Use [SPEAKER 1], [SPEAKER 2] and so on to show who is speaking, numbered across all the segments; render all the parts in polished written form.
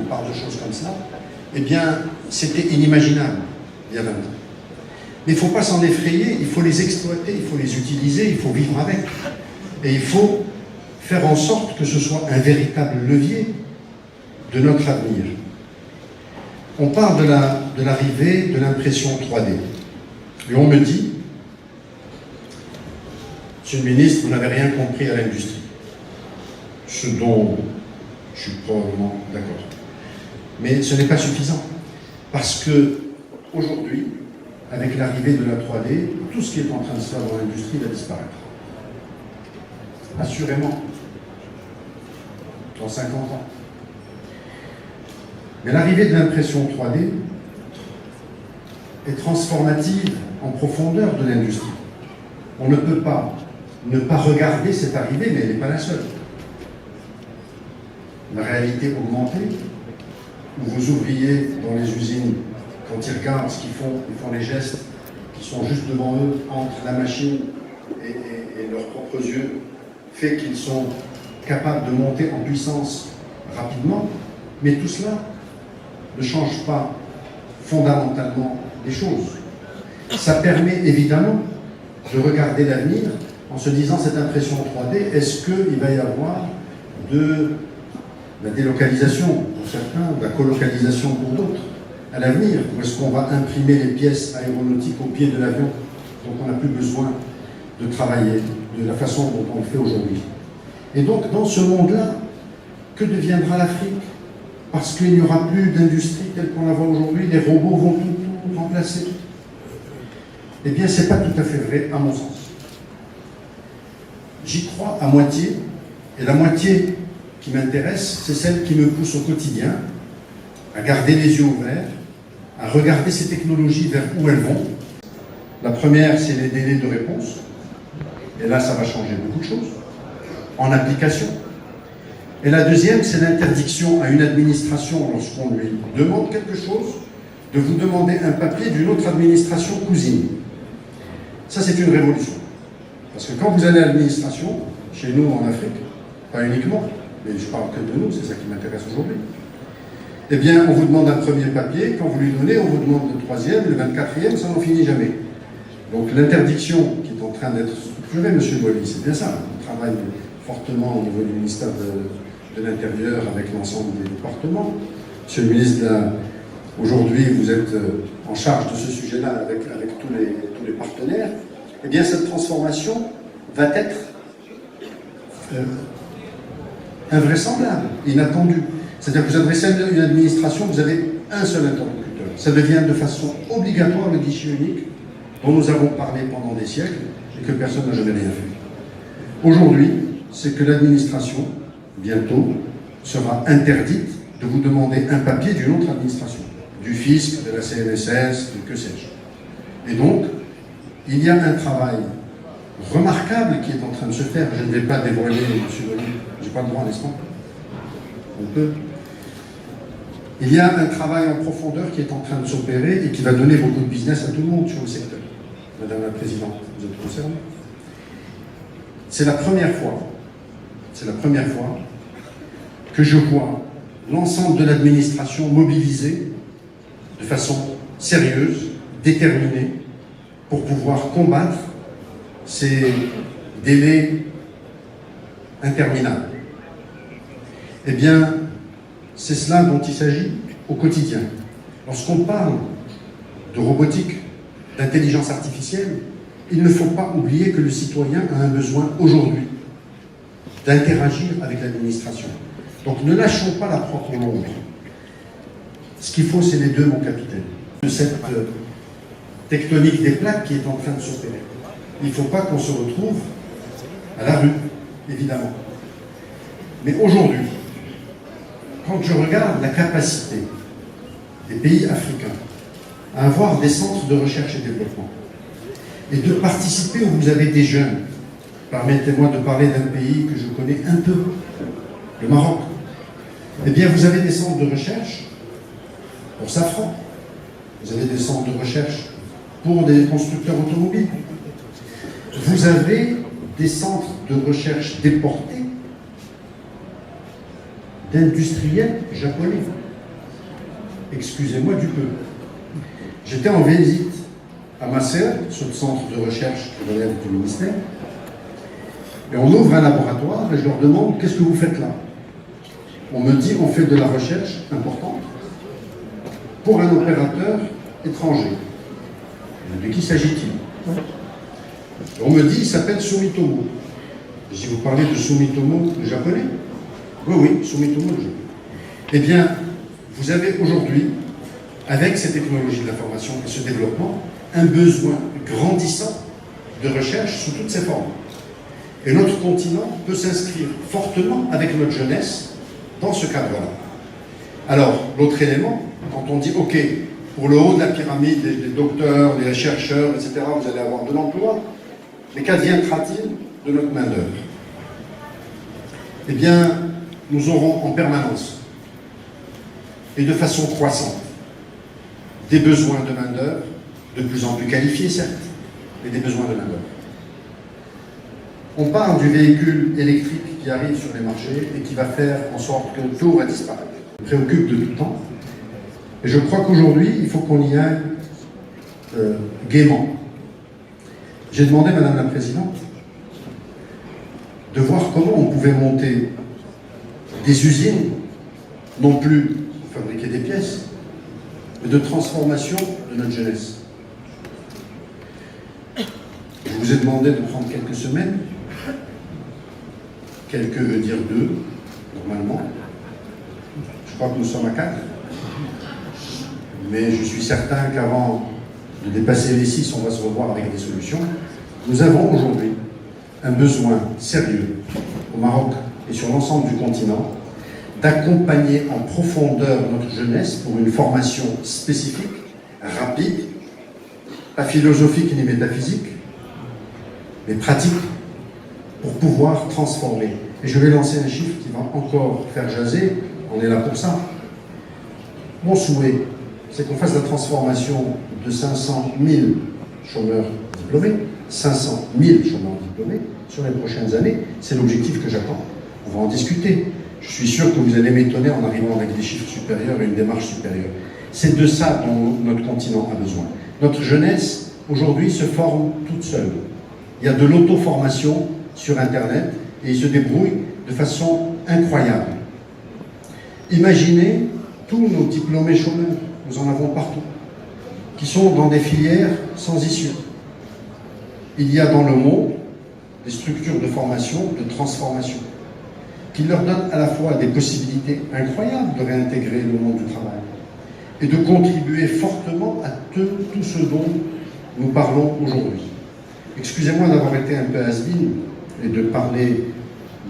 [SPEAKER 1] on parle de choses comme ça, eh bien, c'était inimaginable il y a 20 ans. Mais il ne faut pas s'en effrayer, il faut les exploiter, il faut les utiliser, il faut vivre avec. Et il faut faire en sorte que ce soit un véritable levier de notre avenir. On parle de l'arrivée de l'impression 3D. Et on me dit, Monsieur le ministre, vous n'avez rien compris à l'industrie. Ce dont je suis probablement d'accord. Mais ce n'est pas suffisant. Parce que aujourd'hui, avec l'arrivée de la 3D, tout ce qui est en train de se faire dans l'industrie va disparaître. Assurément. Dans 50 ans. Mais l'arrivée de l'impression 3D est transformative en profondeur de l'industrie. On ne peut pas ne pas regarder cette arrivée, mais elle n'est pas la seule. La réalité augmentée, où vos ouvriers dans les usines, quand ils regardent ce qu'ils font, ils font les gestes qui sont juste devant eux, entre la machine et leurs propres yeux, fait qu'ils sont capables de monter en puissance rapidement, mais tout cela ne change pas fondamentalement les choses. Ça permet évidemment de regarder l'avenir en se disant cette impression 3D, est-ce qu'il va y avoir de la délocalisation pour certains, de la colocalisation pour d'autres à l'avenir, ou est-ce qu'on va imprimer les pièces aéronautiques au pied de l'avion, donc on n'a plus besoin de travailler de la façon dont on le fait aujourd'hui. Et donc dans ce monde-là, que deviendra l'Afrique? Parce qu'il n'y aura plus d'industrie telle qu'on la voit aujourd'hui, les robots vont tout remplacer. Eh bien, ce n'est pas tout à fait vrai, à mon sens. J'y crois à moitié, et la moitié qui m'intéresse, c'est celle qui me pousse au quotidien à garder les yeux ouverts, à regarder ces technologies vers où elles vont. La première, c'est les délais de réponse, et là, ça va changer beaucoup de choses, en application. Et la deuxième, c'est l'interdiction à une administration, lorsqu'on lui demande quelque chose, de vous demander un papier d'une autre administration cousine. Ça, c'est une révolution. Parce que quand vous allez à l'administration, chez nous en Afrique, pas uniquement, mais je parle que de nous, c'est ça qui m'intéresse aujourd'hui, eh bien, on vous demande un premier papier, quand vous lui donnez, on vous demande le troisième, le 24e, ça n'en finit jamais. Donc l'interdiction qui est en train d'être structurée, M. Boilly, c'est bien ça, on travaille fortement au niveau du ministère de l'Intérieur avec l'ensemble des départements. Monsieur le ministre, aujourd'hui, vous êtes en charge de ce sujet-là avec tous les partenaires. Eh bien, cette transformation va être invraisemblable, inattendue. C'est-à-dire que vous adressez à une administration, vous avez un seul interlocuteur. Ça devient de façon obligatoire le guichet unique dont nous avons parlé pendant des siècles et que personne n'a jamais rien fait. Aujourd'hui, c'est que l'administration, bientôt, sera interdite de vous demander un papier d'une autre administration, du fisc, de la CNSS, de que sais-je. Et donc, il y a un travail remarquable qui est en train de se faire. Je ne vais pas dévoiler, M. Boilly, je n'ai pas le droit, n'est-ce pas? On peut. Il y a un travail en profondeur qui est en train de s'opérer et qui va donner beaucoup de business à tout le monde sur le secteur. Madame la Présidente, vous êtes concernée. C'est la première fois que je vois l'ensemble de l'administration mobilisée de façon sérieuse, déterminée, pour pouvoir combattre ces délais interminables. Eh bien, c'est cela dont il s'agit au quotidien. Lorsqu'on parle de robotique, d'intelligence artificielle, il ne faut pas oublier que le citoyen a un besoin aujourd'hui d'interagir avec l'administration. Donc ne lâchons pas la propre ombre. Ce qu'il faut, c'est les deux, mon capitaine. De cette tectonique des plaques qui est en train de s'opérer. Il ne faut pas qu'on se retrouve à la rue, évidemment. Mais aujourd'hui, quand je regarde la capacité des pays africains à avoir des centres de recherche et développement, et de participer où vous avez des jeunes, permettez-moi de parler d'un pays que je connais un peu, le Maroc, eh bien vous avez des centres de recherche pour Safran, vous avez des centres de recherche pour des constructeurs automobiles, vous avez des centres de recherche déportés d'industriels japonais. excusez-moi du peu. J'étais en visite à Masséa, ce centre de recherche qui relève du ministère, et on ouvre un laboratoire et je leur demande qu'est-ce que vous faites là. On me dit on fait de la recherche importante pour un opérateur étranger. De qui s'agit-il? On me dit il s'appelle Sumitomo. Je dis vous parlez de Sumitomo, le japonais? Oui, Sumitomo, le japonais. Eh bien, vous avez aujourd'hui, avec ces technologies de l'information et ce développement, un besoin grandissant de recherche sous toutes ses formes. Et notre continent peut s'inscrire fortement avec notre jeunesse dans ce cadre-là. Alors, l'autre élément, quand on dit, OK, pour le haut de la pyramide, des docteurs, des chercheurs, etc., vous allez avoir de l'emploi, mais qu'adviendra-t-il de notre main-d'œuvre? Eh bien, nous aurons en permanence, et de façon croissante, des besoins de main-d'œuvre, de plus en plus qualifiés, certes, mais des besoins de main-d'œuvre. On parle du véhicule électrique qui arrive sur les marchés et qui va faire en sorte que tout va disparaître. Ça me préoccupe de tout temps. Et je crois qu'aujourd'hui, il faut qu'on y aille gaiement. J'ai demandé, Madame la Présidente, de voir comment on pouvait monter des usines, non plus pour fabriquer des pièces, mais de transformation de notre jeunesse. Je vous ai demandé de prendre quelques semaines. Quelques veut dire 2, normalement. Je crois que nous sommes à 4. Mais je suis certain qu'avant de dépasser les 6, on va se revoir avec des solutions. Nous avons aujourd'hui un besoin sérieux au Maroc et sur l'ensemble du continent d'accompagner en profondeur notre jeunesse pour une formation spécifique, rapide, pas philosophique ni métaphysique, mais pratique, pour pouvoir transformer. Et je vais lancer un chiffre qui va encore faire jaser, on est là pour ça. Mon souhait, c'est qu'on fasse la transformation de 500 000 chômeurs diplômés, 500 000 chômeurs diplômés sur les prochaines années. C'est l'objectif que j'attends. On va en discuter. Je suis sûr que vous allez m'étonner en arrivant avec des chiffres supérieurs et une démarche supérieure. C'est de ça dont notre continent a besoin. Notre jeunesse, aujourd'hui, se forme toute seule. Il y a de l'auto-formation sur Internet et ils se débrouillent de façon incroyable. Imaginez tous nos diplômés chômeurs, nous en avons partout, qui sont dans des filières sans issue. Il y a dans le monde des structures de formation, de transformation, qui leur donnent à la fois des possibilités incroyables de réintégrer le monde du travail et de contribuer fortement à tout ce dont nous parlons aujourd'hui. Excusez-moi d'avoir été un peu has-been et de parler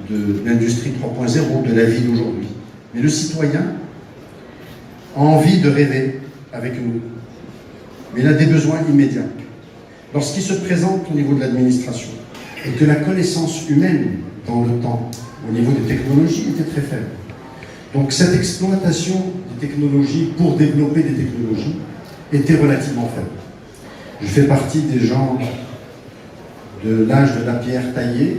[SPEAKER 1] de l'industrie 3.0, de la vie d'aujourd'hui. Mais le citoyen a envie de rêver avec nous. Mais il a des besoins immédiats. Lorsqu'il se présente au niveau de l'administration et que la connaissance humaine dans le temps, au niveau des technologies, était très faible. Donc cette exploitation des technologies pour développer des technologies était relativement faible. Je fais partie des gens de l'âge de la pierre taillée,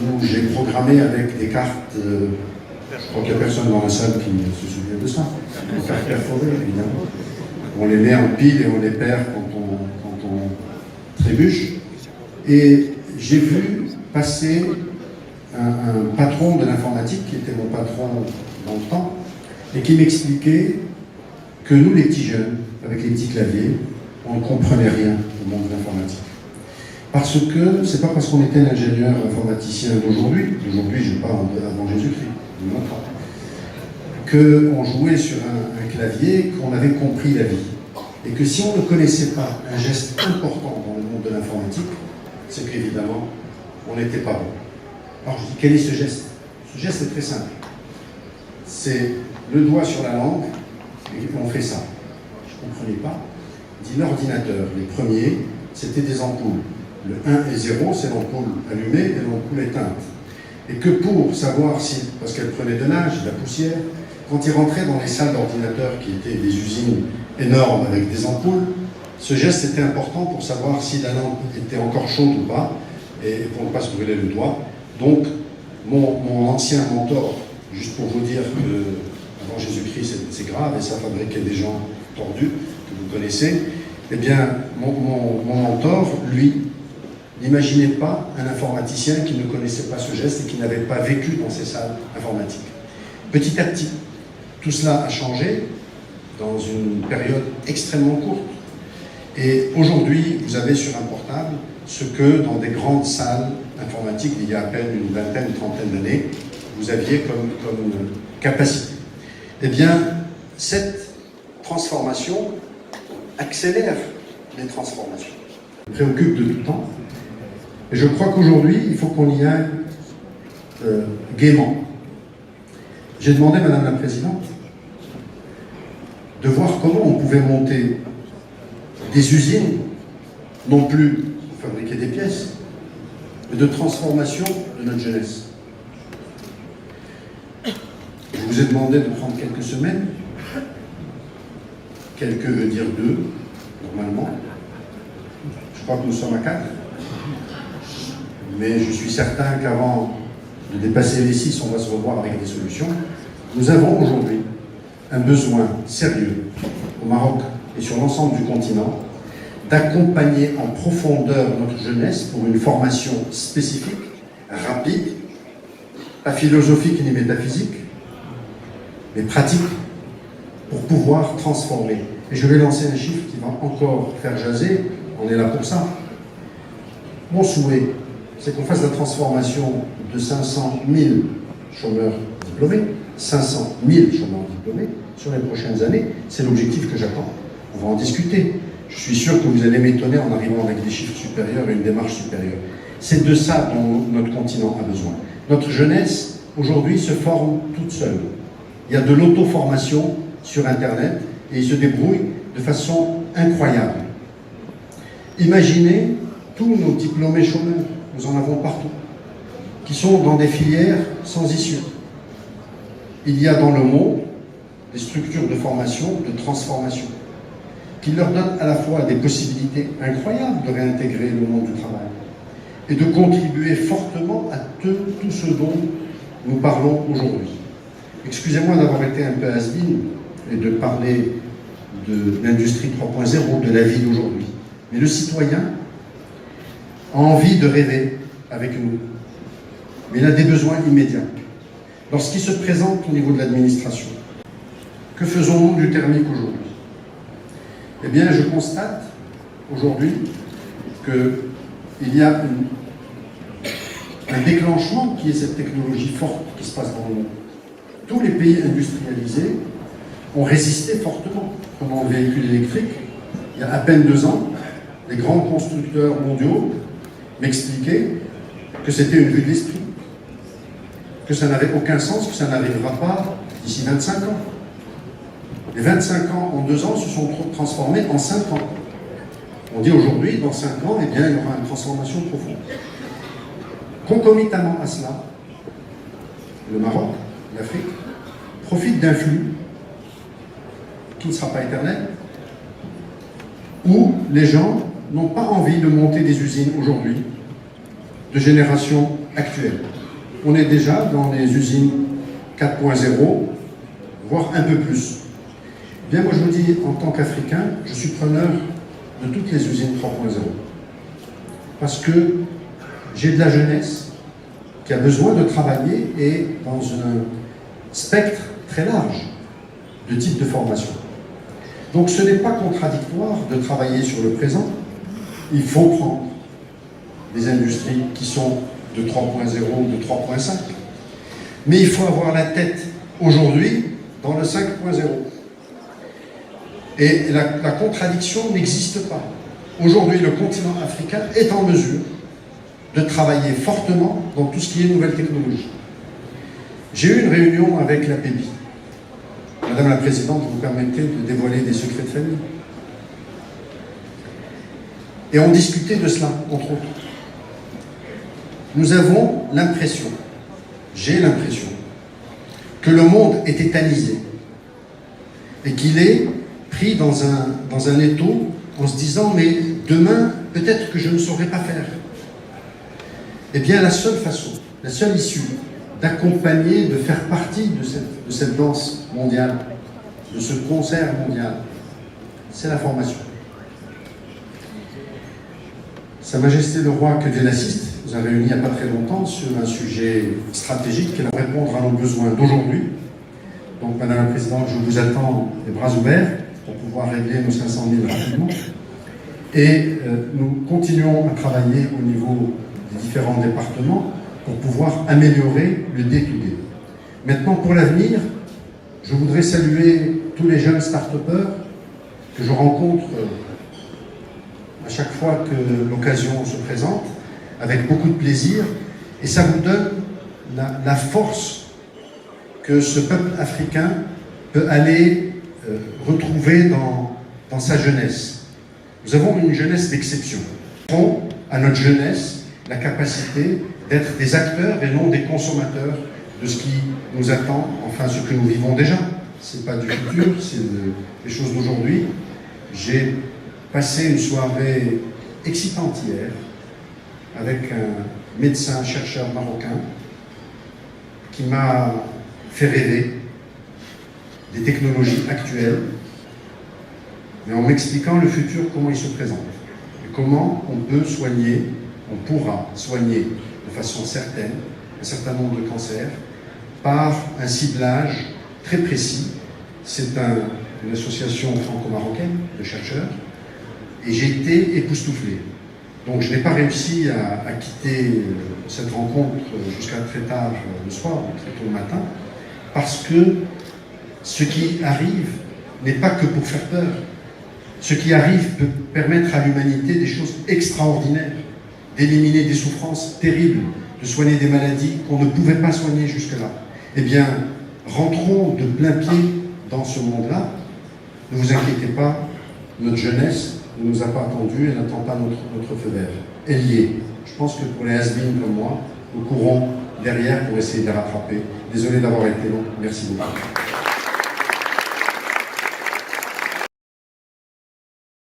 [SPEAKER 1] où j'ai programmé avec des cartes, je crois qu'il n'y a personne dans la salle qui se souvient de ça, des cartes perforées évidemment. On les met en pile et on les perd quand on trébuche. Et j'ai vu passer un patron de l'informatique, qui était mon patron dans le temps, et qui m'expliquait que nous, les petits jeunes, avec les petits claviers, on ne comprenait rien au monde de l'informatique. Parce que, c'est pas parce qu'on était l'ingénieur informaticien d'aujourd'hui je parle avant Jésus-Christ, qu'on jouait sur un clavier, qu'on avait compris la vie. Et que si on ne connaissait pas un geste important dans le monde de l'informatique, c'est qu'évidemment, on n'était pas bon. Alors je dis, quel est ce geste? Ce geste est très simple. C'est le doigt sur la langue, et on fait ça. Je ne comprenais pas. Dit l'ordinateur, les premiers, c'était des ampoules. Le 1 et 0, c'est l'ampoule allumée et l'ampoule éteinte. Et que pour savoir si, parce qu'elle prenait de l'âge, de la poussière, quand il rentrait dans les salles d'ordinateurs qui étaient des usines énormes avec des ampoules, ce geste était important pour savoir si la lampe était encore chaude ou pas, et pour ne pas se brûler le doigt. Donc, mon ancien mentor, juste pour vous dire que avant Jésus-Christ, c'est grave, et ça fabriquait des gens tordus, que vous connaissez. Eh bien, mon mentor, lui, n'imaginez pas un informaticien qui ne connaissait pas ce geste et qui n'avait pas vécu dans ces salles informatiques. Petit à petit, tout cela a changé dans une période extrêmement courte. Et aujourd'hui, vous avez sur un portable ce que dans des grandes salles informatiques, il y a à peine une vingtaine, une trentaine d'années, vous aviez comme capacité. Eh bien, cette transformation accélère les transformations. Elle préoccupe de tout temps. Et je crois qu'aujourd'hui, il faut qu'on y aille gaiement. J'ai demandé, Madame la Présidente, de voir comment on pouvait monter des usines, non plus pour fabriquer des pièces, mais de transformation de notre jeunesse. Je vous ai demandé de prendre quelques semaines, quelques veut dire 2, normalement. Je crois que nous sommes à 4. Mais je suis certain qu'avant de dépasser les 6, on va se revoir avec des solutions. Nous avons aujourd'hui un besoin sérieux au Maroc et sur l'ensemble du continent d'accompagner en profondeur notre jeunesse pour une formation spécifique, rapide, pas philosophique ni métaphysique, mais pratique, pour pouvoir transformer. Et je vais lancer un chiffre qui va encore faire jaser, on est là pour ça. Mon souhait, c'est qu'on fasse la transformation de 500 000 chômeurs diplômés, 500 000 chômeurs diplômés sur les prochaines années. C'est l'objectif que j'attends. On va en discuter. Je suis sûr que vous allez m'étonner en arrivant avec des chiffres supérieurs et une démarche supérieure. C'est de ça dont notre continent a besoin. Notre jeunesse, aujourd'hui, se forme toute seule. Il y a de l'auto-formation sur Internet et ils se débrouillent de façon incroyable. Imaginez tous nos diplômés chômeurs, nous en avons partout, qui sont dans des filières sans issue. Il y a dans le monde des structures de formation, de transformation, qui leur donnent à la fois des possibilités incroyables de réintégrer le monde du travail et de contribuer fortement à tout ce dont nous parlons aujourd'hui. Excusez-moi d'avoir été un peu has-been et de parler de l'industrie 3.0, de la vie d'aujourd'hui. Mais le citoyen a envie de rêver avec nous, mais il a des besoins immédiats. Lorsqu'il se présente au niveau de l'administration, que faisons-nous du thermique aujourd'hui? Eh bien, je constate aujourd'hui qu'il y a un déclenchement qui est cette technologie forte qui se passe dans le monde. Tous les pays industrialisés ont résisté fortement. Pendant le véhicule électrique, il y a à peine 2 ans, les grands constructeurs mondiaux m'expliquaient que c'était une vue de l'esprit, que ça n'avait aucun sens, que ça n'arrivera pas d'ici 25 ans. Les 25 ans en 2 ans se sont transformés en 5 ans. On dit aujourd'hui, dans 5 ans, eh bien, il y aura une transformation profonde. Concomitamment à cela, le Maroc, l'Afrique, profite d'un flux qui ne sera pas éternel, où les gens n'ont pas envie de monter des usines aujourd'hui, de génération actuelle. On est déjà dans les usines 4.0, voire un peu plus. Bien, moi je vous dis, en tant qu'Africain, je suis preneur de toutes les usines 3.0. Parce que j'ai de la jeunesse qui a besoin de travailler et dans un spectre très large de types de formation. Donc ce n'est pas contradictoire de travailler sur le présent. Il faut prendre des industries qui sont de 3.0 ou de 3.5. Mais il faut avoir la tête aujourd'hui dans le 5.0. Et la contradiction n'existe pas. Aujourd'hui, le continent africain est en mesure de travailler fortement dans tout ce qui est nouvelles technologies. J'ai eu une réunion avec l'APEBI. Madame la Présidente, vous permettez de dévoiler des secrets de famille. Et on discutait de cela, entre autres. Nous avons l'impression, j'ai l'impression, que le monde est tétanisé et qu'il est pris dans un étau en se disant « mais demain, peut-être que je ne saurais pas faire ». Eh bien, la seule façon, la seule issue d'accompagner, de faire partie de cette danse mondiale, de ce concert mondial, c'est la formation. Sa Majesté le Roi, que Dieu l'assiste, nous a réunis il n'y a pas très longtemps sur un sujet stratégique qui va répondre à nos besoins d'aujourd'hui. Donc, Madame la Présidente, je vous attends les bras ouverts pour pouvoir régler nos 500 000 rapidement. Et nous continuons à travailler au niveau des différents départements pour pouvoir améliorer le day-to-day. Maintenant, pour l'avenir, je voudrais saluer tous les jeunes start-upers que je rencontre à chaque fois que l'occasion se présente, avec beaucoup de plaisir, et ça vous donne la force que ce peuple africain peut aller retrouver dans sa jeunesse. Nous avons une jeunesse d'exception. Nous avons à notre jeunesse la capacité d'être des acteurs et non des consommateurs de ce qui nous attend, enfin ce que nous vivons déjà. Ce n'est pas du futur, c'est des choses d'aujourd'hui. J'ai passé une soirée excitante hier avec un médecin, chercheur marocain qui m'a fait rêver des technologies actuelles, mais en m'expliquant le futur, comment il se présente, et comment on peut soigner, on pourra soigner de façon certaine un certain nombre de cancers par un ciblage très précis. C'est une association franco-marocaine de chercheurs, et j'ai été époustouflé. Donc je n'ai pas réussi à quitter cette rencontre jusqu'à très tard le soir, très tôt le matin, parce que ce qui arrive n'est pas que pour faire peur. Ce qui arrive peut permettre à l'humanité des choses extraordinaires, d'éliminer des souffrances terribles, de soigner des maladies qu'on ne pouvait pas soigner jusque-là. Eh bien, rentrons de plein pied dans ce monde-là. Ne vous inquiétez pas, notre jeunesse ne nous a pas attendu et n'attend pas notre feu vert. Elle y est. Je pense que pour les has-beens comme moi, nous courons derrière pour essayer de les rattraper. Désolé d'avoir été long. Merci beaucoup.